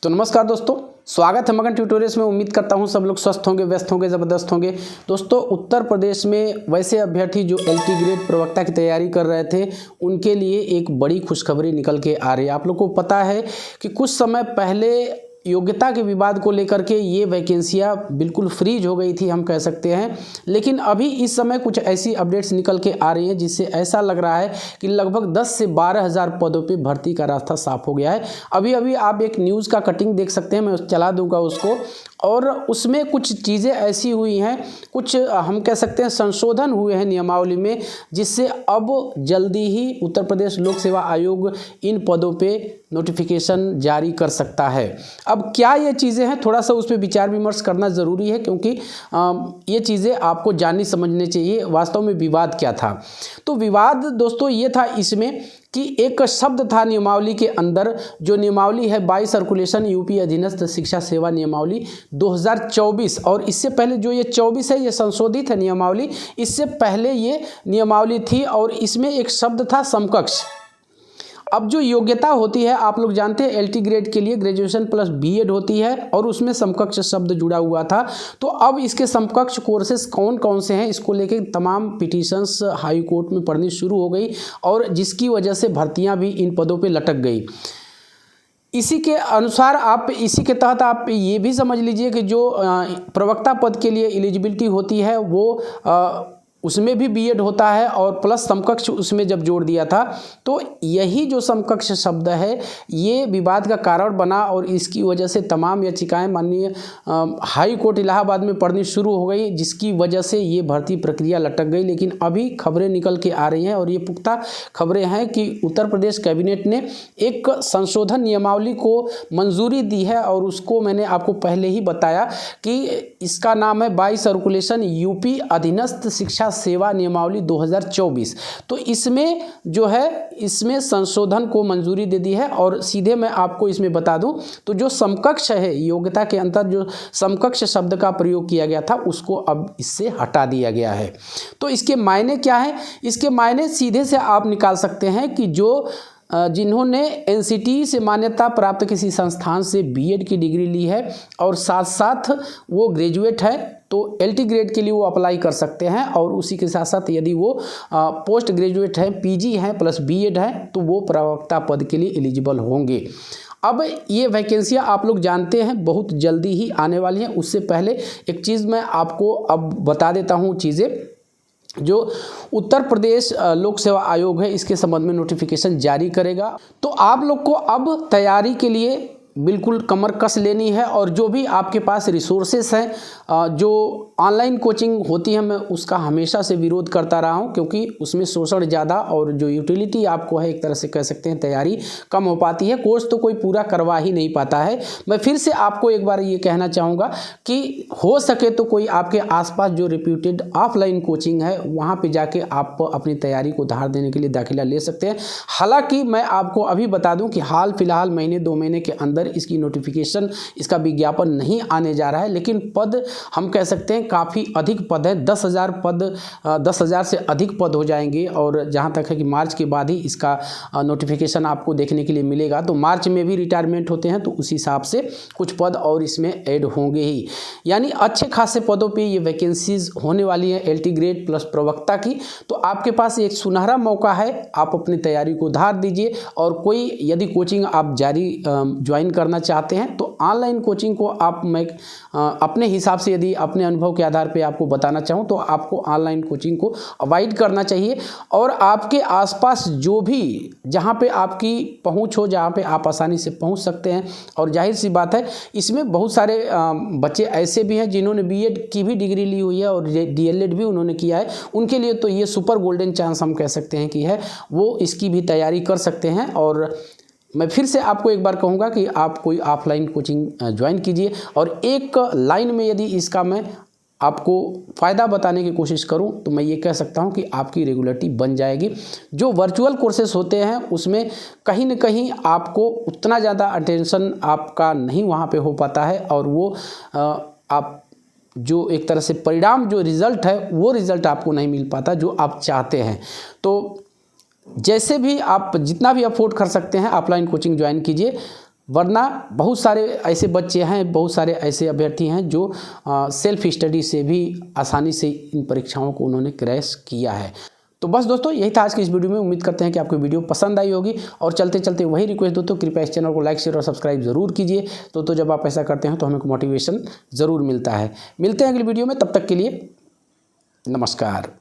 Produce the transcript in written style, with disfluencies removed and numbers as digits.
तो नमस्कार दोस्तों, स्वागत है मगन ट्यूटोरियल्स में। उम्मीद करता हूं सब लोग स्वस्थ होंगे, व्यस्त होंगे, ज़बरदस्त होंगे। दोस्तों, उत्तर प्रदेश में वैसे अभ्यर्थी जो LT ग्रेड प्रवक्ता की तैयारी कर रहे थे, उनके लिए एक बड़ी खुशखबरी निकल के आ रही है। आप लोग को पता है कि कुछ समय पहले योग्यता के विवाद को लेकर के ये वैकेंसियाँ बिल्कुल फ्रीज हो गई थी, हम कह सकते हैं। लेकिन अभी इस समय कुछ ऐसी अपडेट्स निकल के आ रही हैं जिससे ऐसा लग रहा है कि लगभग 10 से 12 हज़ार पदों पे भर्ती का रास्ता साफ हो गया है। अभी अभी आप एक न्यूज़ का कटिंग देख सकते हैं, मैं चला दूंगा उसको, और उसमें कुछ चीज़ें ऐसी हुई हैं, कुछ हम कह सकते हैं संशोधन हुए हैं नियमावली में, जिससे अब जल्दी ही उत्तर प्रदेश लोक सेवा आयोग इन पदों पे नोटिफिकेशन जारी कर सकता है। अब क्या ये चीज़ें हैं, थोड़ा सा उस पर विचार विमर्श करना ज़रूरी है, क्योंकि ये चीज़ें आपको जाननी समझनी चाहिए वास्तव में विवाद क्या था। तो विवाद दोस्तों ये था इसमें कि एक शब्द था नियमावली के अंदर, जो नियमावली है बाई सर्कुलेशन यूपी अधीनस्थ शिक्षा सेवा नियमावली 2024, और इससे पहले जो ये 24 है ये संशोधित है नियमावली। इससे पहले ये नियमावली थी और इसमें एक शब्द था समकक्ष। अब जो योग्यता होती है, आप लोग जानते हैं LT ग्रेड के लिए ग्रेजुएशन प्लस BEd होती है, और उसमें समकक्ष शब्द जुड़ा हुआ था। तो अब इसके समकक्ष कोर्सेज कौन कौन से हैं, इसको लेके तमाम पिटीशंस हाई कोर्ट में पढ़नी शुरू हो गई, और जिसकी वजह से भर्तियां भी इन पदों पे लटक गई। इसी के अनुसार इसी के तहत आप ये भी समझ लीजिए कि जो प्रवक्ता पद के लिए एलिजिबिलिटी होती है वो उसमें भी BEd होता है, और प्लस समकक्ष उसमें जब जोड़ दिया था, तो यही जो समकक्ष शब्द है ये विवाद का कारण बना, और इसकी वजह से तमाम याचिकाएं माननीय हाई कोर्ट इलाहाबाद में पढ़नी शुरू हो गई, जिसकी वजह से ये भर्ती प्रक्रिया लटक गई। लेकिन अभी खबरें निकल के आ रही हैं, और ये पुख्ता खबरें हैं कि उत्तर प्रदेश कैबिनेट ने एक संशोधन नियमावली को मंजूरी दी है, और उसको मैंने आपको पहले ही बताया कि इसका नाम है बाई सर्कुलेशन यूपी अधीनस्थ शिक्षा सेवा नियमावली 2024। तो इसमें जो है, इसमें संशोधन को मंजूरी दे दी है। और सीधे मैं आपको इसमें बता दूं तो जो समकक्ष है, योग्यता के अंतर जो समकक्ष शब्द का प्रयोग किया गया था, उसको अब इससे हटा दिया गया है। तो इसके मायने क्या है? इसके मायने सीधे से आप निकाल सकते हैं कि जो जिन्होंने NCT से मान्यता प्राप्त किसी संस्थान से BEd की डिग्री ली है और साथ साथ वो ग्रेजुएट है, तो LT ग्रेड के लिए वो अप्लाई कर सकते हैं। और उसी के साथ साथ यदि वो पोस्ट ग्रेजुएट हैं, PG हैं प्लस BEd हैं, तो वो प्रवक्ता पद के लिए एलिजिबल होंगे। अब ये वैकेंसियाँ आप लोग जानते हैं बहुत जल्दी ही आने वाली हैं। उससे पहले एक चीज़ मैं आपको अब बता देता हूँ, चीज़ें जो उत्तर प्रदेश लोक सेवा आयोग है इसके संबंध में नोटिफिकेशन जारी करेगा। तो आप लोग को अब तैयारी के लिए बिल्कुल कमर कस लेनी है, और जो भी आपके पास रिसोर्सेस हैं, जो ऑनलाइन कोचिंग होती है, मैं उसका हमेशा से विरोध करता रहा हूं, क्योंकि उसमें शोषण ज़्यादा और जो यूटिलिटी आपको है, एक तरह से कह सकते हैं तैयारी कम हो पाती है, कोर्स तो कोई पूरा करवा ही नहीं पाता है। मैं फिर से आपको एक बार ये कहना चाहूँगा कि हो सके तो कोई आपके आसपास जो रिप्यूटेड ऑफलाइन कोचिंग है, वहाँ पर जाके आप अपनी तैयारी को धार देने के लिए दाखिला ले सकते हैं। हालाँकि मैं आपको अभी बता दूँ कि हाल फिलहाल महीने 2 महीने के अंदर इसकी नोटिफिकेशन, इसका विज्ञापन नहीं आने जा रहा है, लेकिन पद हम कह सकते हैं काफ़ी अधिक पद है। 10,000 पद, 10,000 से अधिक पद हो जाएंगे। और जहाँ तक है कि मार्च के बाद ही इसका नोटिफिकेशन आपको देखने के लिए मिलेगा। तो मार्च में भी रिटायरमेंट होते हैं, तो उस हिसाब से कुछ पद और इसमें ऐड होंगे ही, यानी अच्छे खासे पदों पे ये वैकेंसीज होने वाली हैं LT ग्रेड प्लस प्रवक्ता की। तो आपके पास एक सुनहरा मौका है, आप अपनी तैयारी को धार दीजिए। और कोई यदि कोचिंग आप जारी ज्वाइन करना चाहते हैं, तो ऑनलाइन कोचिंग को मैं अपने हिसाब से, यदि अपने अनुभव के आधार पे आपको बताना चाहूँ, तो आपको ऑनलाइन कोचिंग को अवॉइड करना चाहिए। और आपके आसपास जो भी, जहाँ पे आपकी पहुँच हो, जहाँ पे आप आसानी से पहुँच सकते हैं, और जाहिर सी बात है इसमें बहुत सारे बच्चे ऐसे भी हैं जिन्होंने BEd की भी डिग्री ली हुई है और DLEd भी उन्होंने किया है, उनके लिए तो ये सुपर गोल्डन चांस हम कह सकते हैं कि है, वो इसकी भी तैयारी कर सकते हैं। और मैं फिर से आपको एक बार कहूँगा कि आप कोई ऑफलाइन कोचिंग ज्वाइन कीजिए। और एक लाइन में यदि इसका मैं आपको फ़ायदा बताने की कोशिश करूं, तो मैं ये कह सकता हूं कि आपकी रेगुलरिटी बन जाएगी। जो वर्चुअल कोर्सेस होते हैं उसमें कहीं न कहीं आपको उतना ज़्यादा अटेंशन आपका नहीं वहाँ पे हो पाता है, और वो आप जो एक तरह से परिणाम, जो रिज़ल्ट है, वो रिज़ल्ट आपको नहीं मिल पाता जो आप चाहते हैं। तो जैसे भी आप जितना भी अफोर्ड कर सकते हैं ऑफलाइन कोचिंग ज्वाइन कीजिए। वरना बहुत सारे ऐसे बच्चे हैं, बहुत सारे ऐसे अभ्यर्थी हैं जो सेल्फ स्टडी से भी आसानी से इन परीक्षाओं को उन्होंने क्रैश किया है। तो बस दोस्तों यही था आज की इस वीडियो में। उम्मीद करते हैं कि आपको वीडियो पसंद आई होगी। और चलते चलते वही रिक्वेस्ट दोस्तों, कृपया इस चैनल को लाइक शेयर और सब्सक्राइब जरूर कीजिए। तो जब आप ऐसा करते हैं तो हमें मोटिवेशन ज़रूर मिलता है। मिलते हैं अगली वीडियो में, तब तक के लिए नमस्कार।